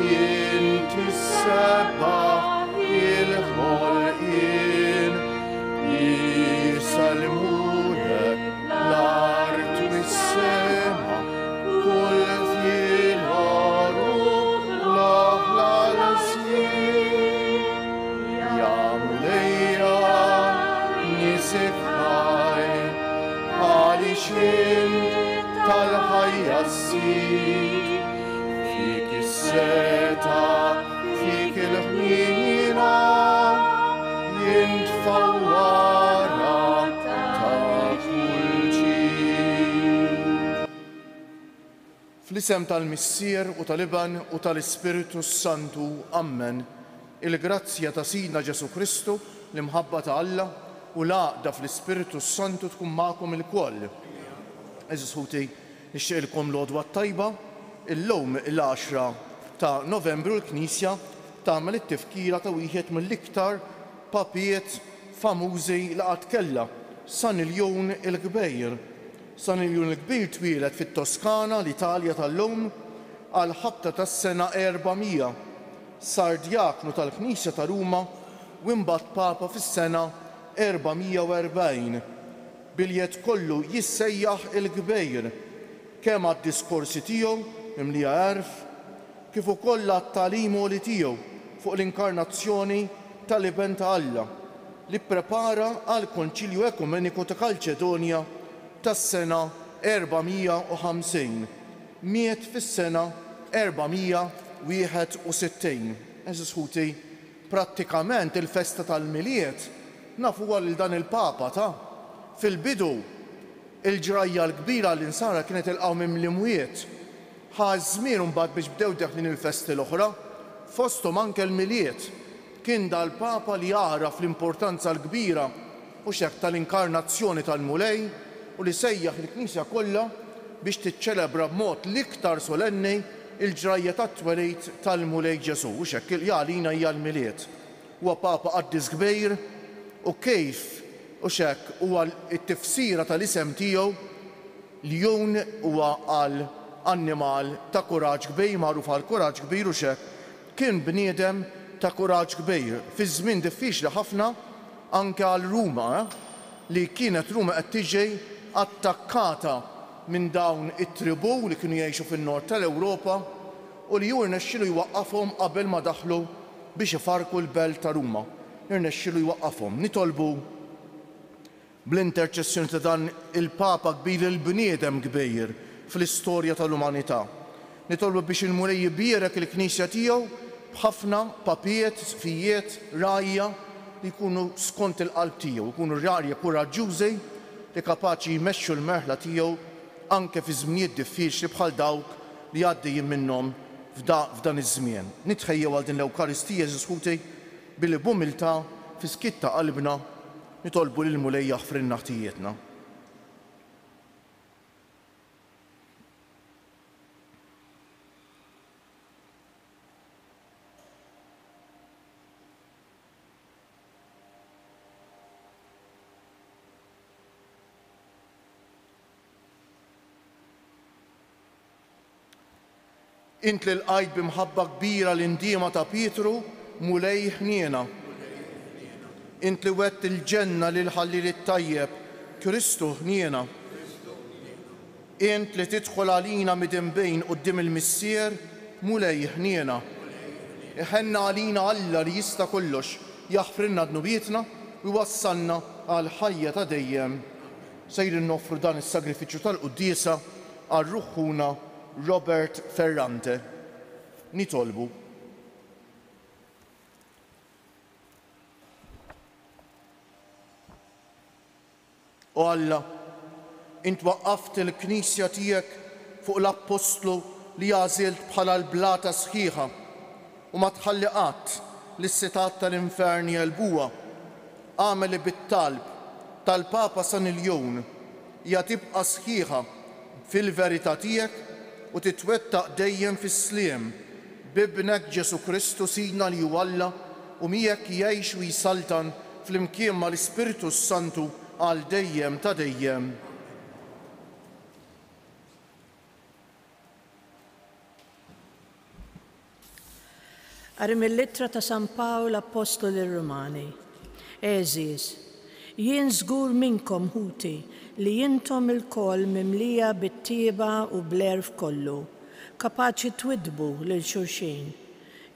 inti s-sebbaħ il-ħolqien, jisalmulek l-art u s-sema, kull fjilaru l-oħla l-żmien. Ja Mulejja nisek ħaj, għaliex int tal-ħajja s-sid, fik is-seta, fik il-ħmina, jintfawwara ta' kull ġid. Fl-isem tal-Missier u tal-Iban u tal-Ispiritu Santu, Amen. Il-grazzja ta' Sidna Ġesu Kristu, l-imħabba ta' Alla u l-għaqda fl-Ispiritu Santu tkun magħkom il-koll. Eżis ħuti, nixtieqilkom l-għodwa tajba, illum il-10 ta' Novembru l-Knisja tagħmel it-tifkira ta' wieħed mill-iktar papijiet famużi li qatt kellha, San Iljon il-Kbir. San Iljon il-Kbir twieled fit-Toskana, l-Italja tal-lum, għal ħabta tas-sena 400. Sar djaknu tal-Knisja ta' Ruma u imbagħad Papa fis-sena 440. Biljett kollu jissejjaħ il-Kbir kemm għad-diskorsi tiegħu mimlija għerf, kif ukoll għat-tagħlim li tiegħu fuq l-inkarnazzjoni tal-Iben ta' Alla li pprepara għal Konċilju Ekumeniku ta' Kalċedonja tas-sena 450. Miet fis-sena 461. Eżis ħuti, prattikament il-festa tal-miliet nafu għal dan il-Papa ta' fil-bidu il-ġrajja l-kbira li nsara kienet il-qawm imlimwiet. Ħażmien mbagħad biex bdew daħlin il-festi l-oħra, fosthom anke l-miliet. Kien dal-Papa li jaraf l-importanza l-kbira u xekk tal-inkarnazzjoni tal-Mulej u li sejjaħ il-Knisja kollha biex tiċċelebra b'mod l-iktar solenni il-ġrajja tat-twelid tal-Mulej Ġesu u xekk il-għalina hija l-miliet. Huwa Papa qaddis kbir u kejf u xekk huwa t-tifsira tal-isem tiegħu Ljon huwa għal annimal ta' kuraġġ kbir, magħruf għal kuraġġ kbir u xekk kien bniedem ta' kuraġġ kbir fi żmien diffiċli ħafna anke għal Ruma li kienet Ruma qed tiġi attakkata minn dawn it-tribù li kienu jgħixu fin-nord tal-Ewropa u li jirnexxielu jwaqqafhom qabel ma daħlu biex ifarku l-belt ta' Ruma. Jirnexxielu jwaqqafhom. Nitolbu bl-interċessjoni ta' dan il-Papa kbir il-bniedem kbir fl-istorja tal-umanità. Nitolbu biex il-Mulej jibierek il-Knisja tiegħu b'ħafna papijiet, sfijiet, rajja li jkunu skont il-qalb tiegħu, jkunu rarja kuraġġużi li kapaċi jmexxu l-merħla tiegħu anke fi żminijiet diffiċli bħal dawk li għaddejjin minnhom f'dan iż-żmien. Nitħejjew għal din l-Ewkaristija żiskuti billi b'umiltà fi skitta qalbna nitolbu lil Mulej jaħfrilna ħtijietna. Int li l-qajt bimħabba kbira l-indiema ta' Pietru, Mulej ħniena. Int li wett il-ġenna lil ħallil it-tajjeb, Kristu ħniena. Int li tidħol għalina midinbejn quddiem il-Missier, Mulej ħniena. Iħenna għalina Alla li jista' kollox jaħfrilna dnubietna u jwassalna għal ħajja ta' dejjem. Sejrin noffru dan is-sagrifiċċju tal-Quddiesa għal ruħħuna Robert Ferrante. Nitolbu. O Alla, int waqqaft il-Knisja tiegħek fuq l-Apostlu li għażilt bħala l-blata sħiħa u ma tħalli qatt lis-setat tal-infern jelbuha. Għamel bit-talb tal-Papa San Iljon hija tibqa' sħiħa fil-verità tiegħek u titwettaq dejjem fis-sliem b'ibnek Ġesu Kristu Sidna li hu Alla u miegħek jgħix u jsaltan flimkien mal-Ispiritu Santu għal dejjem ta' dejjem. Qari mill-Ittra ta' San Pawl Apostoli Rumani. Eżiż, jien żgur minnkom ħuti li jintom il-koll mimlija bit-tieba u bl-erf kollu, kapaċi twidbu lil xulxin.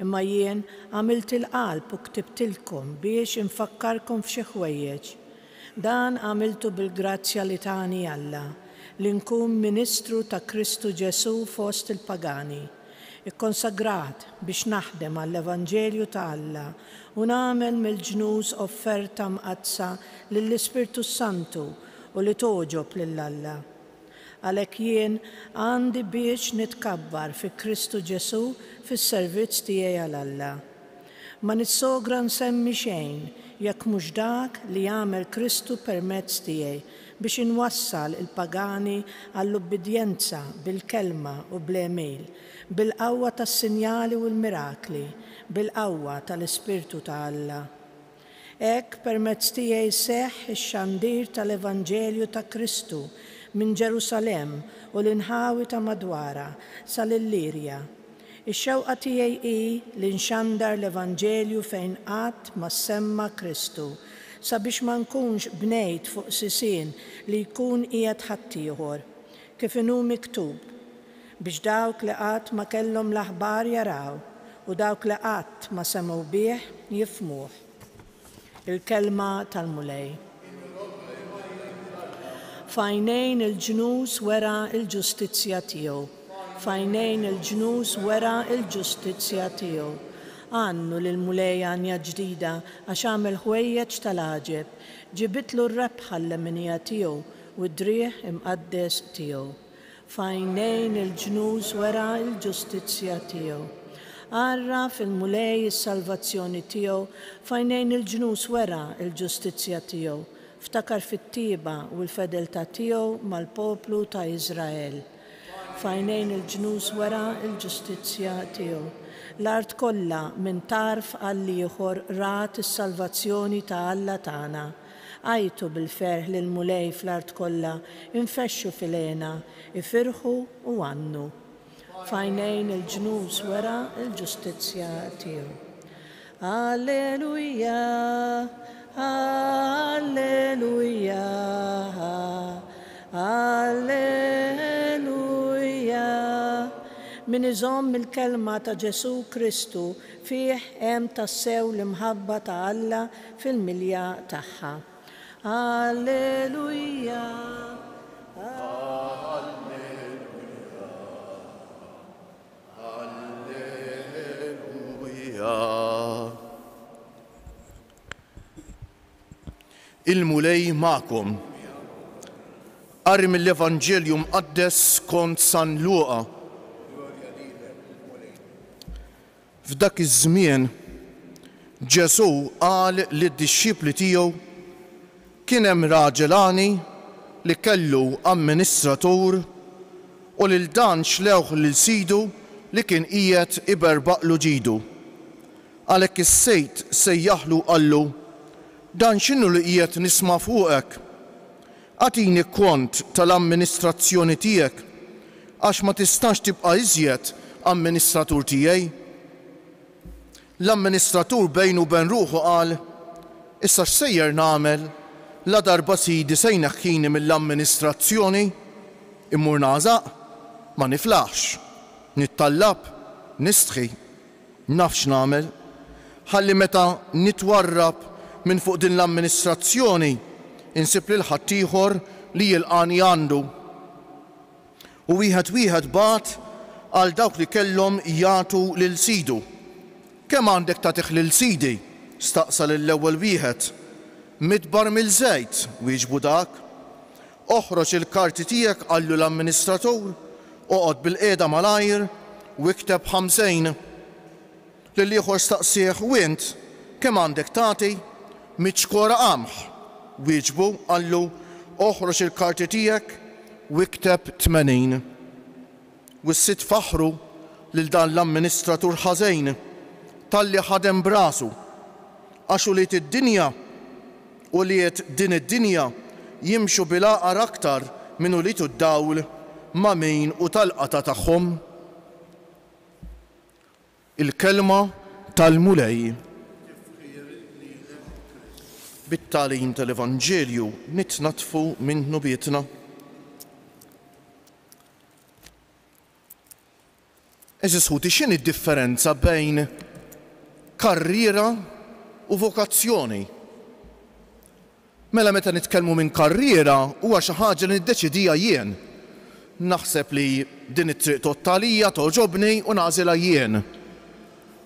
Imma jien għamilt il-qalb u ktibtilkom biex infakkarkom f'xi ħwejjeġ. Dan għamiltu bil-grazzja li tani Alla, li nkun Ministru ta' Kristu Ġesu fost il-pagani, ikkonsagrat biex naħdem għall-Evanġelju ta' Alla u nagħmel mill-ġnus offerta mqazza lill-Ispirtu Santu u li toġob lil Alla. Għalhekk jien għandi biex nitkabbar fi Kristu Ġesu fis-servizz tiegħi għal Alla. Ma nissogra nsemmi xejn jekk mhux dak li jagħmel Kristu permezz tiegħi biex inwassal il-pagani għall-ubbidjenza bil-kelma u bl-email, bil-qawwa tas-sinjali u l-mirakli, bil-qawwa tal-Ispirtu ta' Alla. Hekk permezz tiegħi seħħ ix-xandir tal-Evanġelju ta' Kristu minn Ġerusalemm u l-inħawi ta' madwara sal-Illirja. Ix-xewqa tiegħi hi li nxandar l-Evanġelju fejn qatt ma semma Kristu, sabiex ma nkunx bnejt fuq sisien li jkun qiegħed ħaddieħor, kif inhu miktub, biex dawk li qatt ma kellhom l-aħbar jaraw u dawk li qatt ma semgħu bih jifhmuh. Il-kelma tal-Mulej. Fajnejn il-ġnus wera il-ġustizzja tiegħu. Fajnejn il-ġnus wera il-ġustizzja tiegħu. Għannu lil-Mulej għanja ġdida għax għamel ħwejjeġ tal-għaġeb, ġibitlu r-rebħa l-leminija tiegħu u d-drieħ imqaddes tiegħu. Fajnejn il-ġnus wera il-ġustizzja tiegħu. Għarra fil-Mulej is-salvazzjoni tiegħu, fajnejn il-ġnus wera il-ġustizzja tiegħu. Ftakar fit-tieba u l-fedeltà tiegħu mal-poplu ta' Iżrael. Fajnejn il-ġnus wera il-ġustizzja tiegħu. L-art kollha minn tarf għal ieħor rat is-salvazzjoni ta' Alla tagħna. Għajtu bil-ferħ lil Mulej fl-art kollha, infexxu fil-għena, ifirħu u għannu. Fajnejn il-ġnus wera il-ġustizzja tiegħu. Alleluja, alleluja, alleluja. Min iżomm il-kelma ta' Ġesu Kristu fih hemm tassew l-imħabba ta' Alla fil-milja tagħha. Alleluja. Il-Mulej ma'kom. Qari mill-Evanġelju mqaddes skont San Luqa. F'dak iż-żmien Ġesu qal lid-dixxipli tiegħu kien hemm raġelani li kellu amministratur u lil dan xlewh lil sidu li kien qiegħed iberbaqlu ġidu. Għalhekk is-sejt sejjaħlu qallu, dan x'inhu li qiegħed nisma' fuqek? Għatini kont tal-amministrazzjoni tiegħek għax ma tistax tibqa' iżjed amministratur tiegħi. L-amministratur bejnu ben ruħu qal, issa x'sejjer nagħmel, la darba sidi se jneħħini mill-amministrazzjoni, immur nażaq, ma niflaħx, nittallab, nistħi, nafx nagħmel, ħalli meta nitwarrab minn fuq din l-amministrazzjoni insib lil ħadd ieħor li jilqani għandu. U wieħed bagħat għal dawk li kellhom jagħtu lil sidu. Kemm għandek tagħtih lil sidi? Staqsa lill-ewwel wieħed. Midbar mill-żejt, wieġbu dak. Oħroġ il-karti tiegħek qallu l-amministratur, oqgħod bil-qiegħda malajr u ikteb 50. Lil ieħor staqsih u int kemm għandek tagħti? Miċkora qamħ. Wieġbu qallu oħroġ il-karti tiegħek u ikteb 80. U s-sitt faħru lil dan l-amministratur ħażejn talli ħadem brasu, għax uliet id-dinja u liet din id-dinja jimxu bil-għaqar aktar minn uliet d-dawl ma' min u tal-qata tagħhom. Il-kelma tal-mulej bit-tagħlim tal-Evanġelju nitnatfu minn nubietna. Eżis ħuti, x'inhi d-differenza bejn karriera u vokazzjoni? Mela meta nitkellmu minn karriera huwa xi ħaġa li niddeċidija jien. Naħseb li din it-triq tottalija toġobni u nagħżilha jien.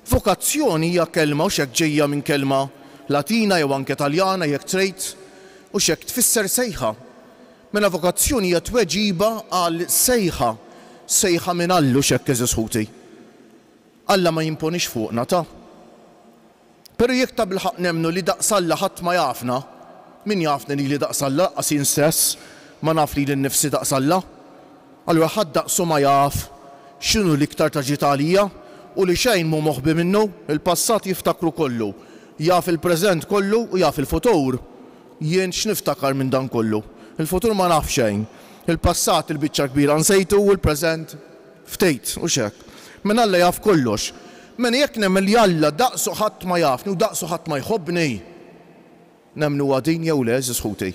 Vokazzjoni hija kelma u x'hekk ġejja minn kelma Latina jew anke Taljana jekk trid u x'hekk tfisser sejħa. Mela vokazzjoni hija tweġiba għal sejħa minn Allu x'hekk eżis ħuti. Alla ma jimponix fuqna ta'. Però jekk ta' bilħaq nemnu li daqsalla ħadd ma jafna, min jafni li daqsalla qasin stess ma naf li l-nifsi daqsalla. Allura ħadd daqsu ma jaf x'inhu l-iktar taġitalija u li xejn mu moħbi minnu, il-passat jiftakru kollu. Jaf il-preżent kollu u jaf il-futur. Jien x'niftakar minn dan kollu. Il-futur ma naf xejn. Il-passat il-biċċa kbira nsejtu u l-preżent ftejt u x'hekk. Min Alla jaf kollox. Men jekk nemmel li Alla daqsu ħadd ma jafni u daqsu ħadd ma jħobbni. Nemmnu għadin jew le eżis ħuti.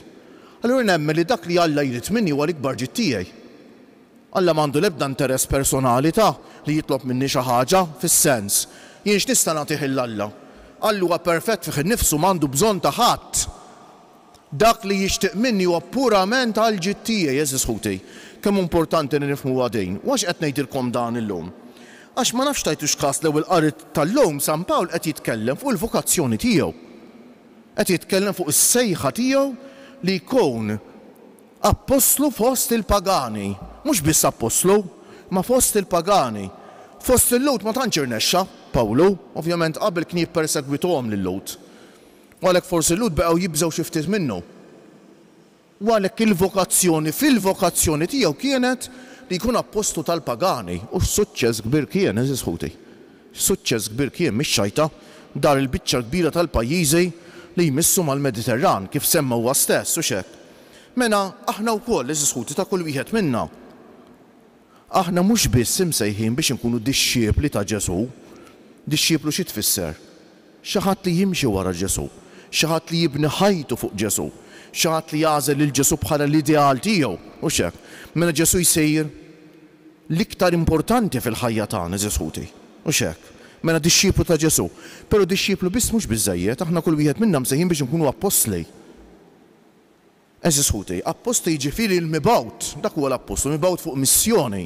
Allura nemmel li dak li Alla jrid minni huwa l-ikbar ġid tiegħi. Alla m'għandu l-ebda interess personali ta' li jitlob minni xi ħaġa fis-sens. Jien x'nista' nagħtih il-Alla. Alla huwa perfett fih innifsu m'għandu bżonn ta' ħadd. Dak li jixtieq minni huwa purament għal ġid tiegħi eżis ħuti. Kemm importanti li nifhmu għadin. U għax qed ngħidilkom dan illum. Għax ma nafx tajtux każ l-ewwel qari tal-lum San Pawl qed jitkellem fuq il-vokazzjoni tiegħu. Qed jitkellem fuq is-sejħa tiegħu li jkun apostlu fost il-pagani. Mhux biss apostlu, ma fost il-pagani. Fost il-Lut ma tantx irnexxa Pawlu, ovvjament qabel kien jippersegwituhom lil-Lut. U għalhekk forsi l-Lut beqgħu jibżgħu xi ftit minnu. U għalhekk il-vokazzjoni fil-vokazzjoni tiegħu kienet li jkun apostlu tal-pagani u suċċess kbir kien eżis ħuti. Suċċess kbir kien mix-xajta dar il-biċċa kbira tal-pajjiżi li jmissu mal-Mediterran kif semma huwa stess u x'hekk. Mela aħna wkoll eżis ħuti ta' kull wieħed minna. Aħna mhux biss imsejħin biex inkunu dixxiepli ta' Ġesu. Dixxieplu xi tfisser? Xi ħadd li jimxi wara Ġesu, xi ħadd li jibni ħajtu fuq Ġesu, xi ħadd li jażel lil Ġesu bħala l-ideal tiegħu u x'hekk. Mela Ġesu jsir l-iktar importanti fil-ħajja tagħna eżis ħuti u x'hekk. Mela dixxieplu ta' Ġesu. Però dixxieplu biss mhux biżżejjed, aħna kull wieħed minnha msejħin biex inkunu apostli. Eżis ħuti, apostli jiġifieri l-mibgħut, dak huwa l-apostlu, mibgħut fuq missjoni.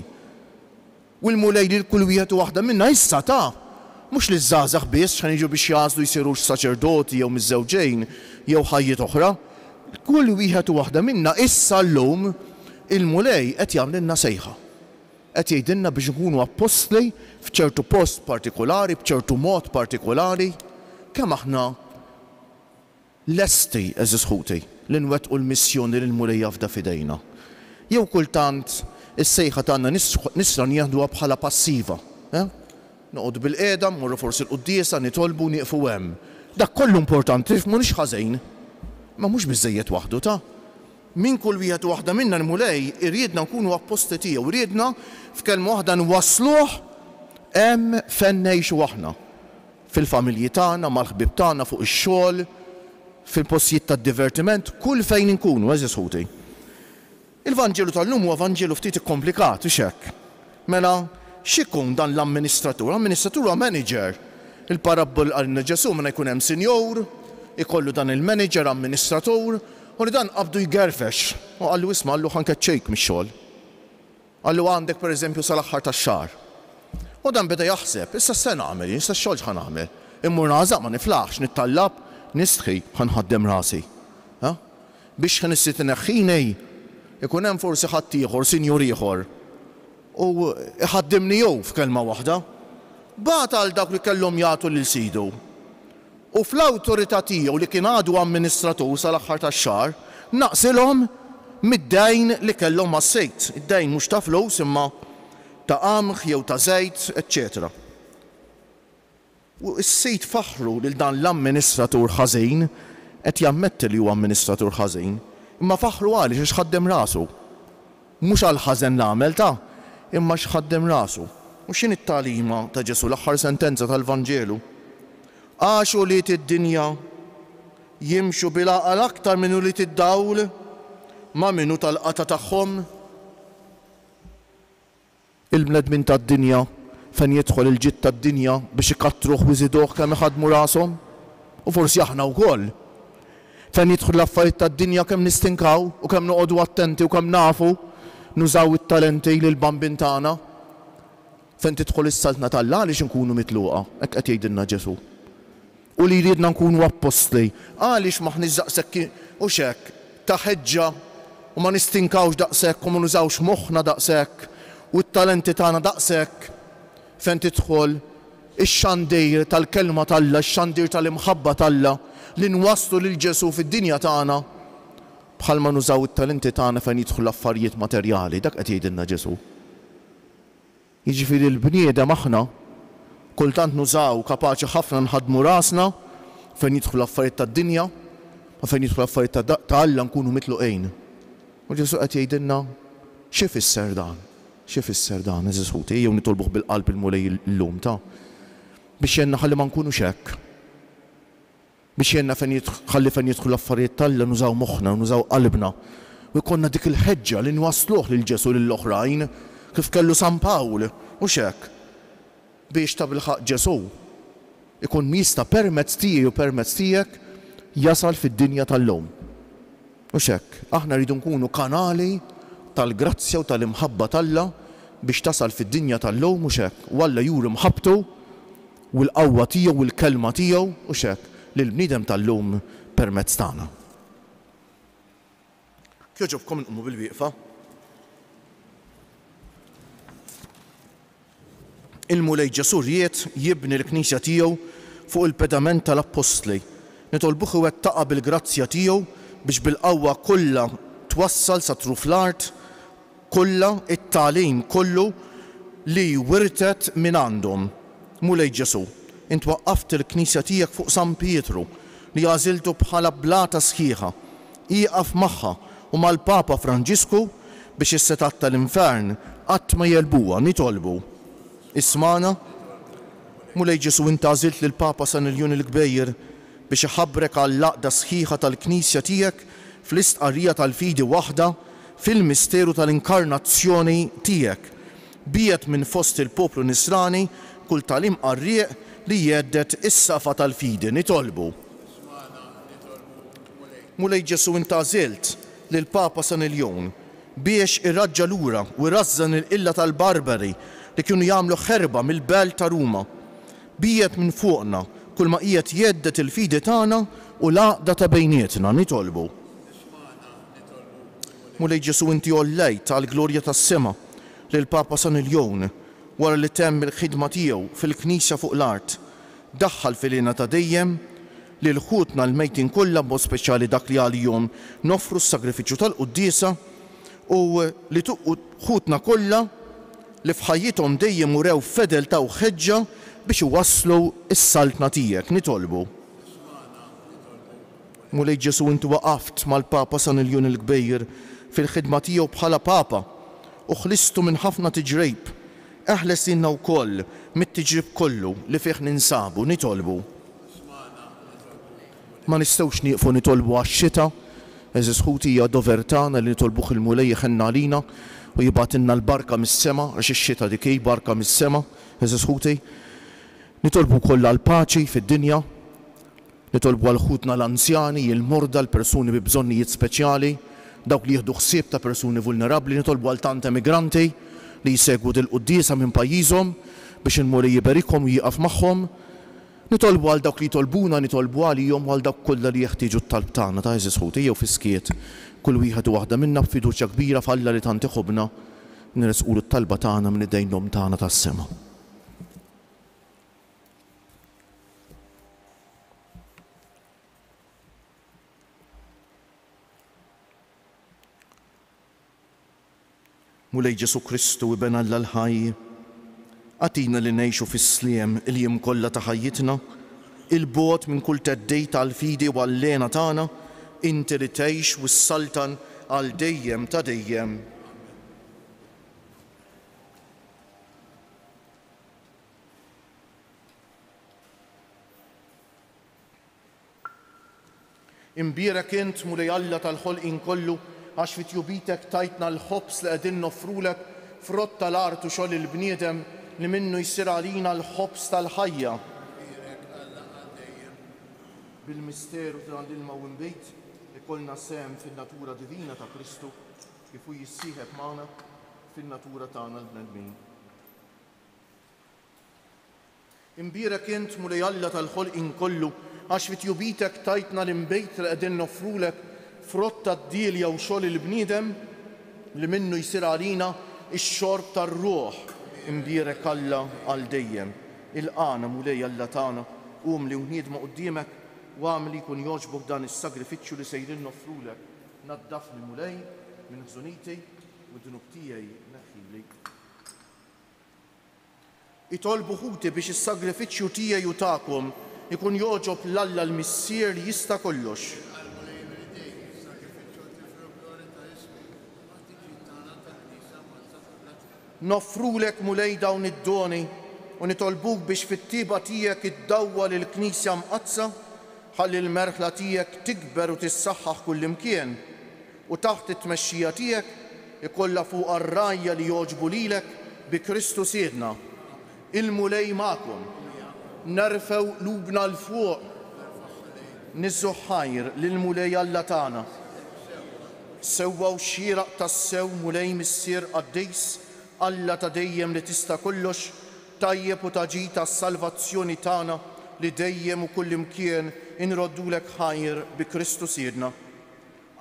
U l-mulej li kull wieħed u waħda minnha issa ta' mhux li żgħażagħ biss x'ħan jiġu biex jażlu jsirux saċerdoti jew miż-żewġejn jew ħajjiet oħra. Kull wieħed u waħda minnha issa llum il-mulej qed jagħmlilna sejħa. Qed jgħidilna biex nkunu apostli f'ċertu post partikolari, b'ċertu mod partikolari, kemm aħna lesti eżis ħuti li nwettqu l-missjoni li l-mulej jafda f'idejna. Jew kultant is-sejħa tagħna nistgħu nieħduha bħala passiva. Noqgħod bil-qiegħda, mmorru forsi l-quddiesa, nitolbu nieqfu hemm. Dak kollu importanti, mhux ħażin. Ma mhux biżżejjed waħdu ta'. Min kull wieħed u waħda minna l-mulej irriedna nkunu apposti tiegħu, irriedna f'kelma waħda nwassluh hemm fejn ngħixu aħna. Fil-familji tagħna, mal-ħbieb tagħna, fuq ix-xogħol, fil-postijiet tad-divertiment, kull fejn inkunu eżis ħuti. Il-Vanġelu tal-lum huwa Vanġelu ftit ikkomplikat x'hekk. Mela x'ikun dan l-amministratur? Amministratur huwa manager. Il-parabbol għalna Ġesu meta jkun hemm sinjur, ikollu dan il-manager amministratur, u li dan qabdu jgerfex. U għallu isma' għallu ħankeċċejk mix-xogħol. Għallu għandek pereżempju sal-aħħar tax-xahar. U dan beda jaħseb, issa se nagħmel, issa x-xogħol ħan nagħmel. Immur nażaq ma niflaħx, nittallab, nistħi ħanħaddem rasi. Biex ħanissi tineħħinej, ikun hemm forsi ħadd ieħor, sinjur ieħor. U iħaddimni jew f'kelma waħda. Bagħat għal dak li kellhom jagħtu lil sidu. U fl-awtorità tiegħu li kien għadu amministratur sal-aħħar tax-xahar, naqsilhom mid-dejn li kellhom mas-sejt. Id-dejn mhux ta' flus imma ta' qamħ jew ta' żejt, eċċetera. U s-sejt faħru lil dan l-amministratur ħażin qed jammetti li huwa amministratur ħażin, imma faħru għaliex għax ħaddem rasu. Mhux għal ħażen nagħmel ta' imma x'ħaddem rasu. U x'in it-tagħlima ta' Ġesu l-aħħar sentenza tal-Vanġelu? Għaxu li id-dinja jimxu bil-aqal aktar minnu li id-dawl ma minnu tal-qata tagħhom. Il-bnedmin tad-dinja fejn jidħol il-ġid tad-dinja biex ikattruh u jżiduh kemm iħaddmu rashom, u forsi aħna wkoll. Fejn jidħol l-affarijiet tad-dinja kemm nistinkaw u kemm noqogħdu attenti u kemm nafu nużaw it-talenti lil bambin tagħna. Fejn tidħol is-saltna tal-Alla għaliex inkunu mitluqa, hekk qed jgħidilna Ġesu. U li jridna nkunu appostli, għaliex maħniex daqshekk u xekk ta' ħeġġa u ma nistinkawx daqshekk u ma nużawx moħħna daqshekk u t-talenti tagħna daqshekk. Fejn tidħol ix-xandir tal-kelma tal-Alla, ix-xandir tal-imħabba tal-Alla li nwasslu lil Ġesu fid-dinja tagħna bħalma nużaw it-talenti tagħna fejn jidħlu l-affarijiet materjali, dak qed jgħidilna Ġesu. Jiġifieri l-bniedem aħna kultant nużaw kapaċi ħafna nħaddmu rasna fejn jidħlu l-affarijiet tad-dinja, ma fejn jidħlu l-affarijiet ta' Alla nkunu mitluqejn. U Ġesu qed jgħidilna xi fisser dan? Xi fisser dan, eżis ħuti, jew nitolbuh bil-qalb il-mulej llum ta' biex jenna ħalli ma nkunux hekk. Biex jenna ħalli fejn jidħlu l-affarijiet tal-Alla nużaw moħħna, nużaw qalbna. U jkollna dik il-ħeġġa li nwassluh lil Ġesu lill-oħrajn kif kellu San Pawl u x'hekk. Biex ta' bil-ħaq Ġesu ikun jista' permezz tiegħi u permezz tiegħek jasal fid-dinja tal-lum. U x'hekk, aħna rridu nkunu kanali tal-grazzja u tal-imħabba tal-Alla biex tasal fid-dinja tal-lum u x'hekk. U Alla juri mħabbtu u l-qawwa tiegħu u l-kelma tiegħu u x'hekk lill-bniedem tal-lum permezz tagħna. Kjoġobkom inqummu bil-wieqfa. Il-mulej Ġesu ried jibni l-Knisja tiegħu fuq il-pedament tal-Apostli. Nitolbuh iwettaqa bil-grazzja tiegħu biex bil-qawwa kollha twassal sa tru fl-art kollha it-tagħlim kollu li wirtet minn għandhom. Mulej Ġesu, int waqqaft il-Knisja tiegħek fuq San Pietru li għażiltu bħala blata sħiħa. Ieqaf magħha u mal-Papa Franġisku biex is-setat tal-infern qatt ma jelbuha nitolbu. Ismana, mulej Ġesu int għażilt lill-Papa San Iljun il-Kbejjer biex iħabbrek għall-laqda sħiħa tal-Knisja tiegħek fl-istqarrija tal-fidi waħda fil-misteru tal-inkarnazzjoni tiegħek. Biet minn fost il-poplu Nisrani kull tal-im qarrieq li jeddet is-safa tal-fidi nitolbu. Mulej Ġesu int għażilt lill-Papa San Iljun biex irraġġa lura u jrażżan il-qilla tal-Barbari li kienu jagħmlu ħerba mill-belt ta' Ruma. Biet minn fuqna kull ma qiegħed jeddet il-fidi tagħna u l-għaqda ta' bejnietna nitolbu. Mulej Ġesu inti ollejt għall-glorja tas-sema lill-Papa San Iljun wara li temm il-ħidma tiegħu fil-Knisja fuq l-art. Daħħal fil-għina ta' dejjem li l-ħutna l-mejtin kollha b'mod speċjali dak li għalihom nofru s-sagrifiċċju tal-quddiesa u li tuqqu ħutna kollha li f'ħajjithom dejjem urew fedel ta' ħeġġa biex iwasslu s-saltna tiegħek nitolbu. Mulej Ġesu inti waqaft mal-Papa San Iljun il-Kbejjer fil-ħidma tiegħu bħala Papa u ħlistu minn ħafna tiġrejb. Eħles inna wkoll mit-tiġrib kollu li fih ninsabu nitolbu. Ma nistgħux nieqfu nitolbu għax-xita, eżis ħuti hija dover tagħna li nitolbuh il-mulej iħenna għalina u jibgħatilna l-barka mis-sema għax ix-xita dik hi barka mis-sema, eżis ħuti. Nitolbu wkoll għall-paċi fid-dinja, nitolbu għal ħutna l-anzjani, il-morda, l-persuni bi bżonnijiet speċjali, dawk li jieħdu ħsieb ta' persuni vulnerabbli, nitolbu għal tant emigranti li jsegwu dil-quddiesa minn pajjiżhom biex il-mulej jiberikhom u jieqaf magħhom. Nitolbu għal dawk li jitolbuna, nitolbu għalihom għal dawk kollha li jeħtieġu t-talb tagħna ta' eżis ħuti jew fiskiet. Kull wieħed u waħda minna b'fiduċja kbira f'Alla li tant iħobbna nirresqu t-talba tagħna minn id-dejnhom tagħna tas-sema. Mulej Ġesu Kristu iben Alla l-ħaj, għatina li ngħixu fis-sliem il-jiem kollha ta' ħajjitna, il-bogħod minn kull teddej tal-fidi u għall-lena tagħna, inti li tgħix u s-saltan għal dejjem ta' dejjem. Imbierek int mulej Alla tal-ħolqien kollu għax fit jubitek tajtna l-ħobs li qegħdin nofrulek frott tal-art u xogħol il-bniedem li minnu jsir għalina l-ħobs tal-ħajja. Bil-misteru ta' l-ilma u imbejt ikollna sem fin-natura divina ta' Kristu kif hu jissieħeb magħna fin-natura tagħna l-bnedmin. Imbierek int mulej Alla tal-ħolqien kollu għax fit jubitek tajtna l-imbejt li qegħdin nofrulek frott tad-dilja u xogħol il-bniedem li minnu jsir għalina x-xorb tar-ruħ. Imbierek Alla għal dejjem. Il-qana mulej Alla tagħna qum li wniedma quddiemek u għamli jkun jogħġbok dan is-sagrifiċċju li sejrin nofrulek. Naddafni mulej minn ħżuniti u d-dunub tiegħi neħħili. Itolbu ħuti biex is-sagrifiċċju tiegħi u tagħkom ikun joġob l-Alla l-Missier li jista' kollox. Nofrulek mulej dawn id-doni u nitolbuk biex fit-tieba tiegħek iddawwa lill-Knisja mqazza ħalli l-merħla tiegħek tikber u tissaħħaħ kullimkien u taħt it-tmexxija tiegħek ikollha fuq ar-rajja li jogħġbu lilek bi Kristu Siedna. Il-mulej magħkom. Nerfew lubna l-fuq, nizzu ħajr lill-mulej Alla tagħna. Sewwaw xieraq tas-sew mulej missier qaddejs Alla ta' dejjem li tista' kollox, tajjeb u taġi tas-salvazzjoni tagħna li dejjem u kullimkien inroddulek ħajr bi Kristu Siedna.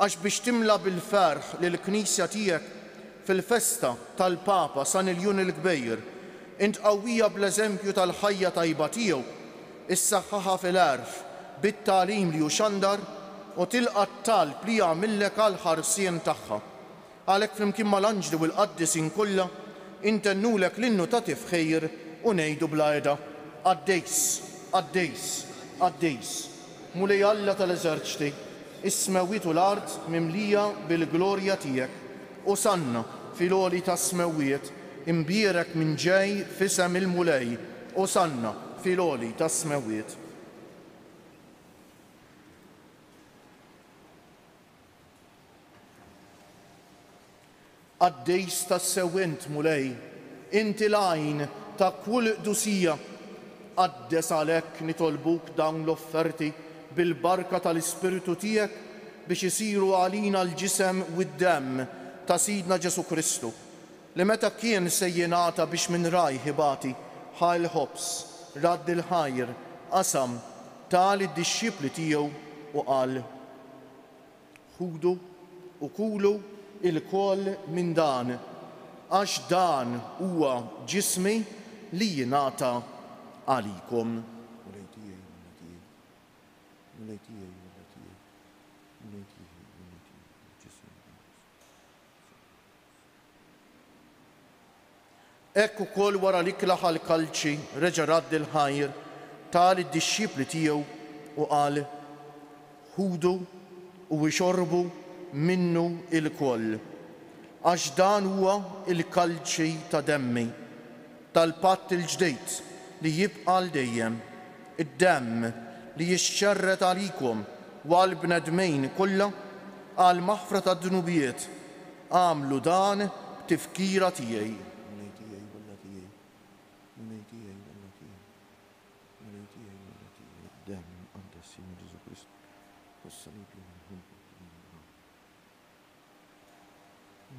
Għax biex timla bil-ferħ lill-Knisja tiegħek fil-festa tal-Papa San Iljun il-Kbejr, int qawwija bl-eżempju tal-ħajja tajba tiegħu, issaħħaħa fil-għarf bit-tagħlim li hu xandar u tilqa' t-talb li jagħmillek għall-ħarsien tagħha. Għalhekk flimkien mal-anġli u l-qaddisin kollha intennulek l-innu ta' tifħir u ngħidu bla qiegħda Qaddejs, qaddejs, qaddejs. Mulej Alla tal-eżerċti, is-smewwiet u l-art mimlija bil-glorja tiegħek u sanna fil-għoli tas-smewwiet imbierek minn ġej f'isem il-mulej u sanna fil-għoli tas-smewwiet. Qaddejs tas-sewwint mulej, inti l-għajn ta' kull qdusija, qaddes għalhekk nitolbuk dawn l-offerti bil-barka tal-Ispiritu tiegħek biex isiru għalina l-ġisem u d-demm ta' Sidna Ġesu Kristu, li meta kien se jingħata biex minn raj ħibati ħal ħobs, radd il-ħajr, qasam tal id-dixxipli tiegħu u qal: ħudu u kulu il-koll minn dan, għax dan huwa ġismi li jingħata għalikom. Ekk ukoll wara li klaħ għall-kalċi reġa' radd il-ħajr tal id-dixxipli tiegħu u qal: ħudu u ixorbu minnu il-koll, għax dan huwa il-kalċi ta' demmi tal-patt il-ġdejt li jibqa' l dejjem, id-demm li jixxerret għalikom u għall-bnedmejn kollha għal maħfra tad-dunubijiet. Għamlu dan b'tifkira tiegħi.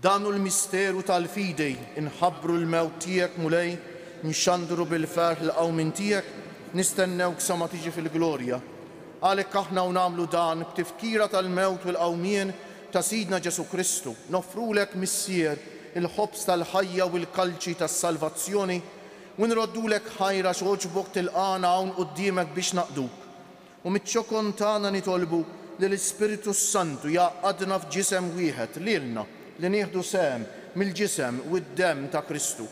Danu l-misteru tal-fidej inħabbru l-mewt tiegħek mulej, nxandru bil-ferħ l-qawmin tiegħek, nistennewk sa ma tiġi fil-glorja. Għalhekk aħna u nagħmlu dan b'tifkira tal-mewt u l-qawmien ta' Sidna Ġesu Kristu, nofrulek missier il-ħobs tal-ħajja u l-kalċi tas-salvazzjoni u nroddulek ħajra x'oġbok tilqana hawn quddiemek biex naqduk. U miċ-ċokon tagħna nitolbu li l-Ispiritu Santu jaqgħadna f'ġisem wieħed lilna li nieħdu sehem mill-ġisem u d-demm ta' Kristu.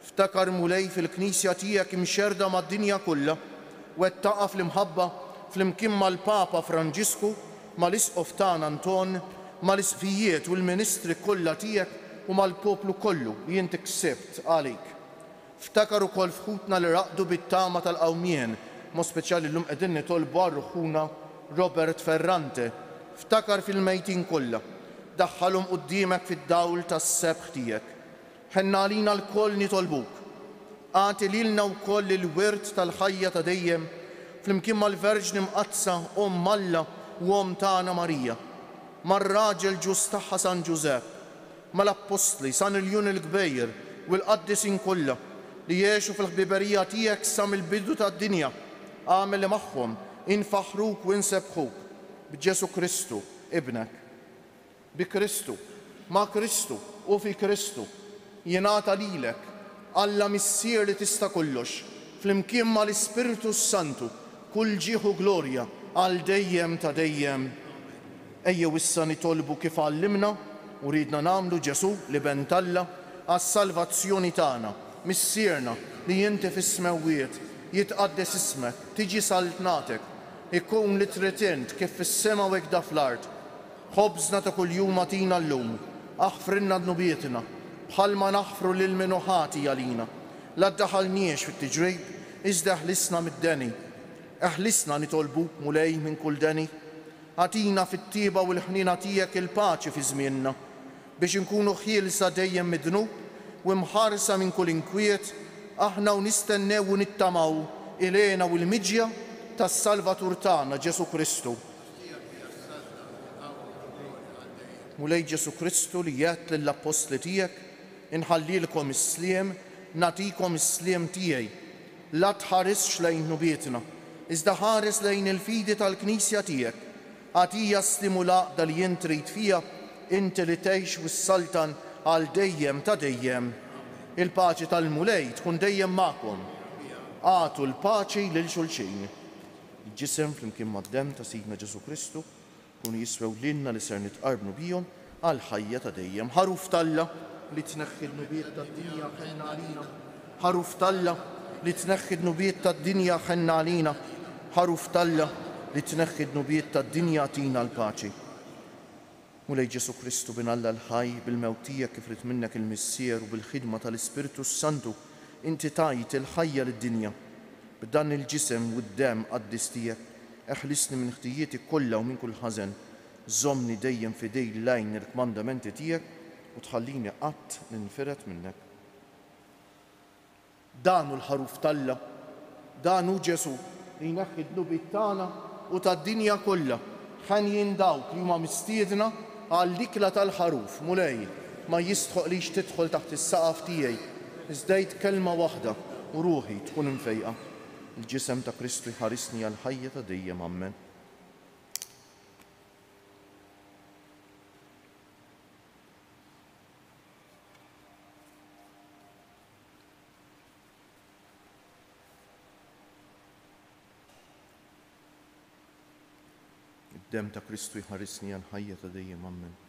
Ftakar mulej fil-Knisja tiegħek imxerda mad-dinja kollha u qed taqa' fl-imħabba flimkien mal-Papa Franġisku, mal-Isqof tagħna Anton, mal-isfijiet u l-ministri kollha tiegħek u mal-poplu kollu li inti ksibt għalik. Ftakar ukoll fħutna li raqdu bit-tama tal-qawmien, mod speċjali llum qegħdin nitolbu għar-ruħuna Robert Ferrante, ftakar fil-mejtin kollha, daħħalhom qudiemek fid-dawl tas-sebħ tiegħek. Ħenna għalina l-koll nitolbuk. Għati lilna wkoll il-wirt tal-ħajja ta' dejjem flimkien mal-Verġni Mqazza Alla u tagħna Marija, mar-raġel ġust tagħha San Ġusepp, mal-Apostli San Iljun il-Kbejr u l-qaddisin kollha li jgħixu fil-ħbiberija tiegħek sa mill-bidu tad-dinja. Għamel li magħhom infaħruk u insebħuk b'Ġesu Kristu, ibnek. Bi Kristu, ma' Kristu u fi Kristu jingħata lilek Alla missier li tista' kollox, flimkien mal-Ispiritu Santu, kull ġieħu glorja għal dejjem ta' dejjem. Ejjew issa nitolbu kif għallimna u ridna nagħmlu Ġesu li bentalla għas-salvazzjoni tagħna, missierna li inti fis-smewwiet jitqaddes ismek, tiġi saltnatek, ikun li tritint kif fis-sema u hekk fl-ard. Ħobżna ta' kuljum atina llum, aħfrinna dnubietna bħalma naħfru lil min ħati għalina. La ddaħħalniex fit-tiġrib, iżda eħlisna mid-deni. Eħlisna nitolbuk mulej minn kull deni. Għatina fit-tieba u l-ħnina tiegħek il-paċi fi żmienna biex inkunu ħielsa dejjem mid-dnub u mħarsa minn kull inkwiet, aħna u nistennew u nittamaw ilena u l-miġja tas-Salvatur tagħna Ġesu Kristu. Mulej Ġesu Kristu li jgħid lill-Apostli tiegħek inħallilkom is-sliem, nagħtikom is-sliem tiegħi. La tħarisx lejn nubietna, iżda ħares lejn il-fidi tal-Knisja tiegħek. Għatija stimulaq dal jien trid fija inti li tgħix wis-saltan għal dejjem ta' dejjem. Il-paċi tal-mulej tkun dejjem magħkom. Għatu l-paċi lil xulxin. Il-ġisem flimkien mad-dem ta' Sidna Ġesu Kristu kun jiswew lilna li ser nitqarbnu bihom għal ħajja ta' dejjem. Ħaruf Alla li tneħħi d-nubiet tad-dinja ħenna għalina. Ħaruf Alla li tneħħi d-nubiet tad-dinja ħenna għalina. Ħaruf Alla li tneħħi d-nubiet tad-dinja tina l-paċi. Mulej Ġesu Kristu bin Alla l-ħaj bil-mewt tiegħek kif rid minnek il-missier u bil-ħidma tal-Ispiritu Santu inti tajt il-ħajja lid-dinja. B'dan il-ġisem u d-dem qaddis tiegħek eħlisni minn ħtijieti kollha u minn kull ħażen. Żommni dejjem fidej lejn il-kmandamenti tiegħek u tħallini qatt ninfiret minnek. Danu l-ħaruf Alla, danu Ġesu li jneħħi d-nubiet tagħna u tad-dinja kollha. Ħanjin dawk li huma mistiedna għall-ikla tal-ħaruf, mulej ma jistħoqlix tidħol taħt is-saqaf tiegħi. Iżdejt kelma waħda u ruħi tkun imfejqa. Il-ġisem ta' Kristu jħarisni għal ħajja ta' dejjem, ammen. Id-dem ta' Kristu jħarisni għal ħajja ta' dejjem, ammen.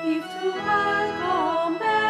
If to my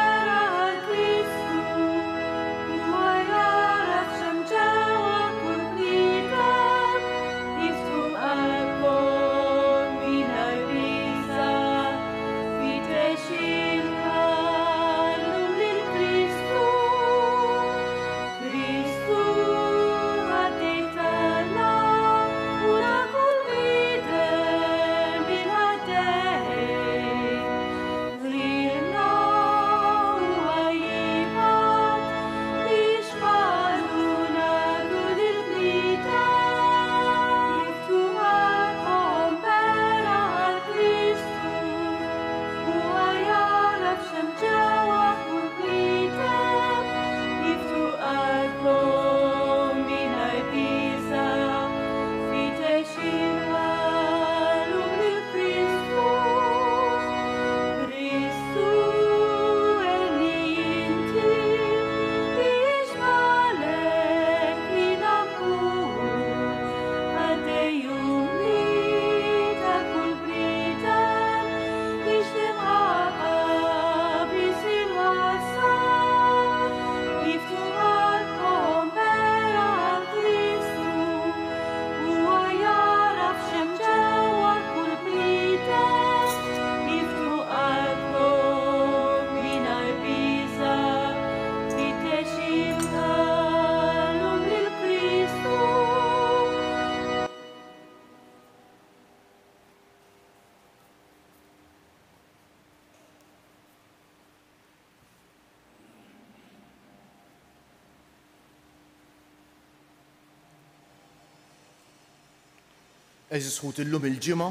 Eżis ħut illum il-ġimgħa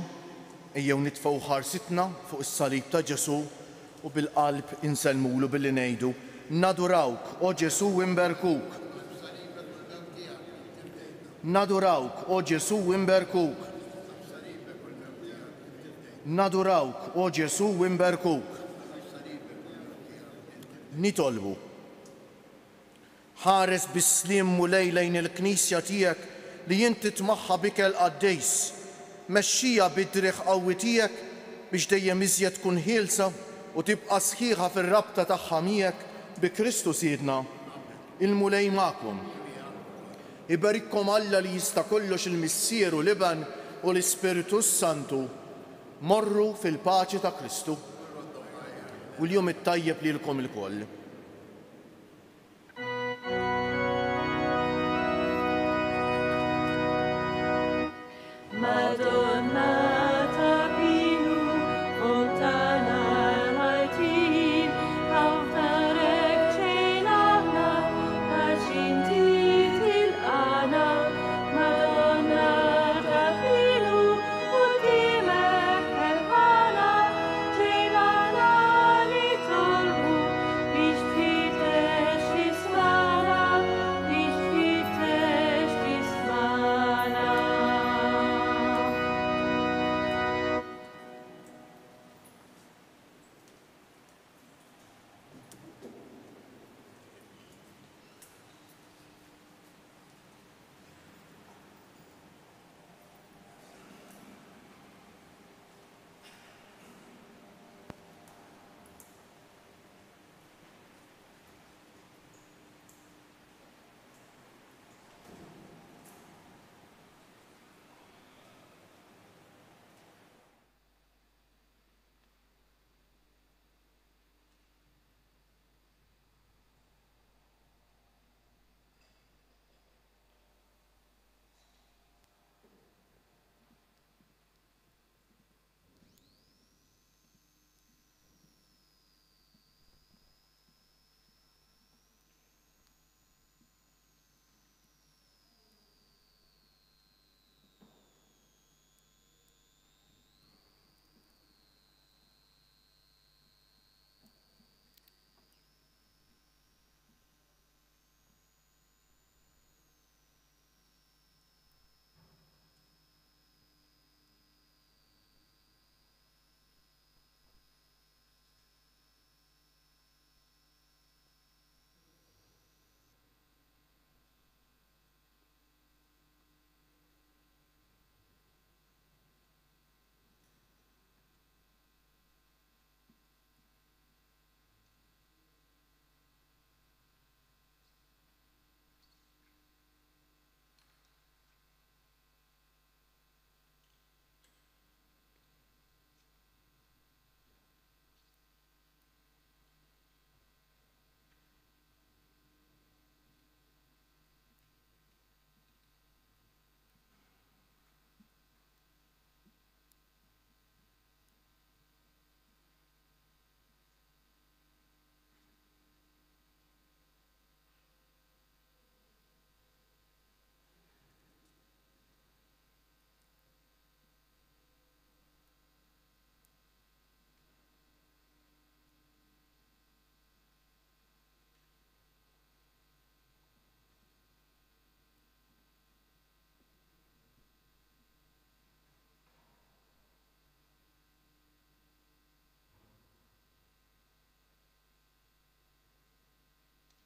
ejjew nitfgħu ħarsitna fuq is-salib ta' Ġesu u bil-qalb insellmulu billi ngħidu nadurawk, o Ġesu imberkuk. Nadurawk, o Ġesu imberkuk. Nadurawk, o Ġesu imberkuk. Nitolbu. Ħares bis-sliem mulej lejn il-Knisja tiegħek li inti tmaħħa bikel qaddejs, mexxija bid-driħ qawwi tiegħek biex dejjem iżjed tkun ħielsa u tibqa' sħiħa fir-rabta tagħha miegħek bi Kristu Siedna. Il-mulej magħkom. Ibarikkom Alla li jista' kollox il-Missieru Liban u l-Ispiritu Santu. Morru fil-paċi ta' Kristu. U l-jum it-tajjeb lilkom ilkoll. Madonna